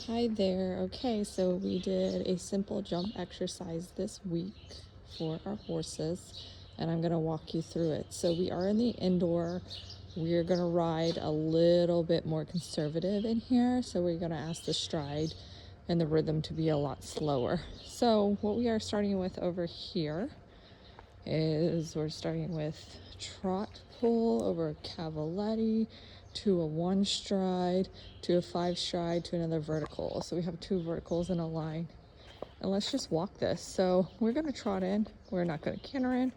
Hi there. Okay, so we did a simple jump exercise this week for our horses, and I'm going to walk you through it. So we are in the indoor. We're going to ride a little bit more conservative in here. So we're going to ask the stride and the rhythm to be a lot slower. So what we are starting with over here is we're starting with trot pull over a cavaletti to a one stride to a five stride to another vertical. So we have two verticals in a line. And let's just walk this. So we're going to trot in. We're not going to canter in.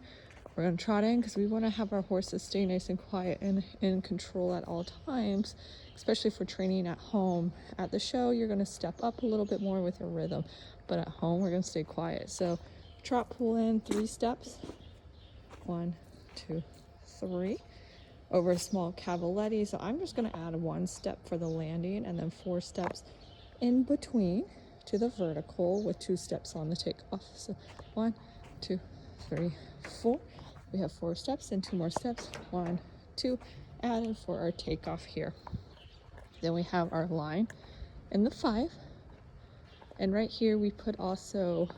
We're going to trot in because we want to have our horses stay nice and quiet and in control at all times, especially for training at home. At the show, you're going to step up a little bit more with your rhythm, but at home, we're going to stay quiet. So trot pull in 3 steps. 1, 2, 3 over a small cavaletti. So I'm just going to add 1 step for the landing and then 4 steps in between to the vertical with 2 steps on the takeoff. So 1, 2, 3, 4. We have 4 steps and 2 more steps. 1, 2 added for our takeoff here. Then we have our line in the 5, and right here we put also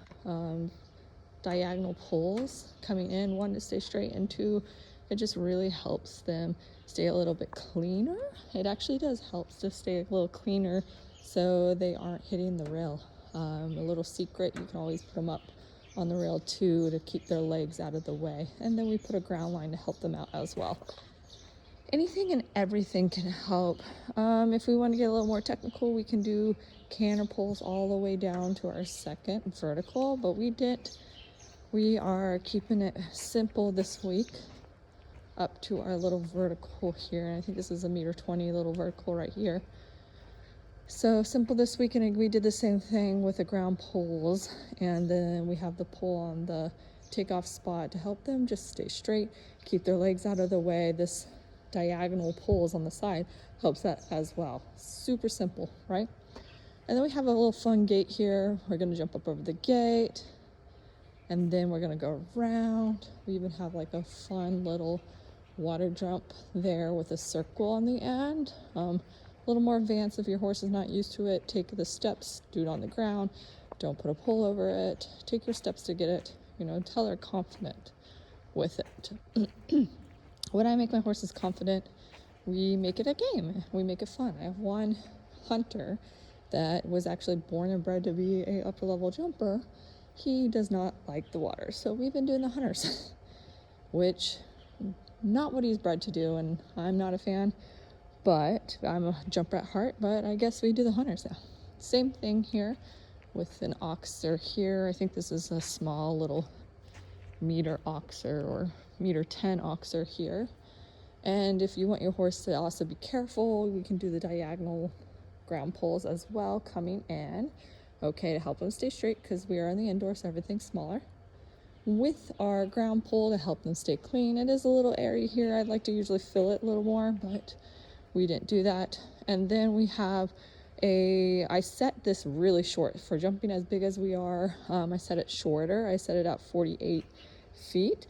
diagonal pulls coming in, 1 to stay straight and 2 it just really helps them stay a little bit cleaner. It actually does help to stay a little cleaner so they aren't hitting the rail. A little secret, you can always put them up on the rail too to keep their legs out of the way, and then we put a ground line to help them out as well. Anything and everything can help. If we want to get a little more technical, we can do canter pulls all the way down to our second vertical, but we are keeping it simple this week up to our little vertical here. And I think this is a 1.20 meter little vertical right here. So simple this week, and we did the same thing with the ground pulls. And then we have the pull on the takeoff spot to help them just stay straight, keep their legs out of the way. This diagonal pulls on the side helps that as well. Super simple, right? And then we have a little fun gate here. We're going to jump up over the gate, and then we're going to go around. We even have like a fun little water jump there with a circle on the end. A little more advanced if your horse is not used to it. Take the steps, do it on the ground. Don't put a pull over it. Take your steps to get it, until they're confident with it. When I make my horses confident, we make it a game. We make it fun. I have one hunter that was actually born and bred to be a upper level jumper. He does not like the water, so we've been doing the hunters, which not what he's bred to do, and I'm not a fan, but I'm a jumper at heart, but I guess we do the hunters now. Same thing here with an oxer here. I think this is a small little meter oxer or 1.10 meter oxer here. And if you want your horse to also be careful, we can do the diagonal ground pulls as well coming in. Okay, to help them stay straight because we are in the indoor, so everything's smaller. With our ground pull to help them stay clean. It is a little airy here. I'd like to usually fill it a little more, but we didn't do that. And then we have I set this really short for jumping as big as we are. I set it shorter. I set it at 48 feet.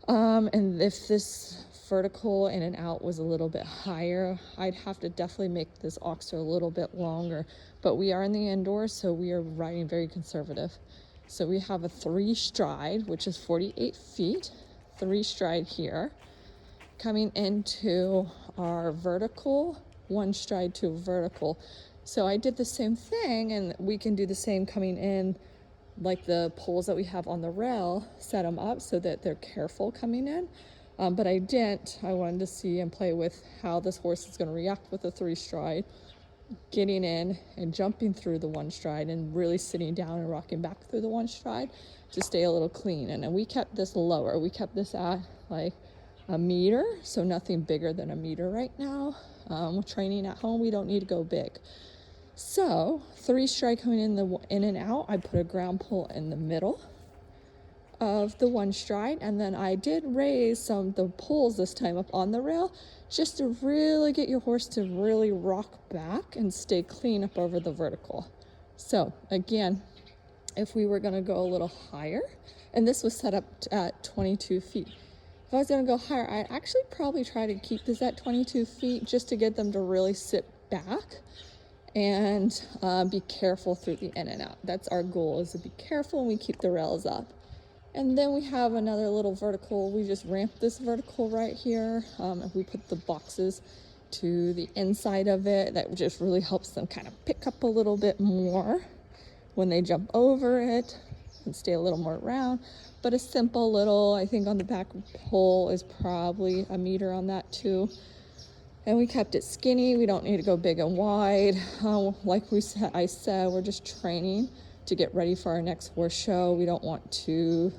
And if this vertical in and out was a little bit higher, I'd have to definitely make this oxer a little bit longer, but we are in the indoors, so we are riding very conservative. So we have a 3 stride, which is 48 feet, 3 stride here, coming into our vertical, 1 stride to vertical. So I did the same thing, and we can do the same coming in, like the poles that we have on the rail, set them up so that they're careful coming in. But I wanted to see and play with how this horse is going to react with the 3 stride, getting in and jumping through the 1 stride and really sitting down and rocking back through the 1 stride to stay a little clean. And we kept this lower. We kept this at like a meter, so nothing bigger than a meter right now. Training at home, we don't need to go big. So 3 stride coming in and out. I put a ground pull in the middle of the 1 stride, and then I did raise the pulls this time up on the rail just to really get your horse to really rock back and stay clean up over the vertical. So again, if we were going to go a little higher, and this was set up at 22 feet. If I was going to go higher, I'd actually probably try to keep this at 22 feet just to get them to really sit back and be careful through the in and out. That's our goal, is to be careful and we keep the rails up. And then we have another little vertical. We just ramp this vertical right here. If we put the boxes to the inside of it, that just really helps them kind of pick up a little bit more when they jump over it and stay a little more round. But a simple little, I think on the back pole is probably a meter on that too. And we kept it skinny. We don't need to go big and wide. Like I said, we're just training to get ready for our next horse show. We don't want to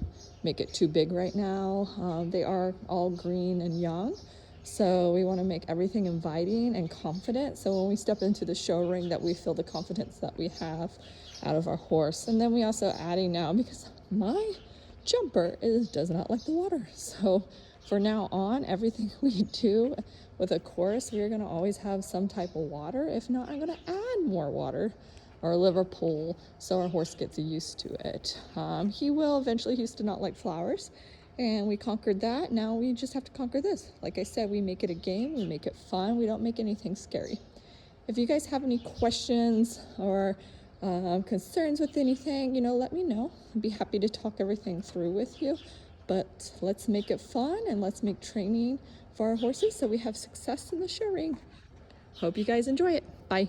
make it too big right now. They are all green and young, so we want to make everything inviting and confident. So when we step into the show ring, that we feel the confidence that we have out of our horse. And then we also adding now, because my jumper does not like the water. So for now on, everything we do with a course, we're going to always have some type of water. If not, I'm going to add more water or liver pool so our horse gets used to it. He used to not like flowers, and we conquered that. Now we just have to conquer this. Like I said, we make it a game, we make it fun, we don't make anything scary. If you guys have any questions or concerns with anything, let me know. I'd be happy to talk everything through with you. But let's make it fun and let's make training for our horses so we have success in the show ring. Hope you guys enjoy it. Bye.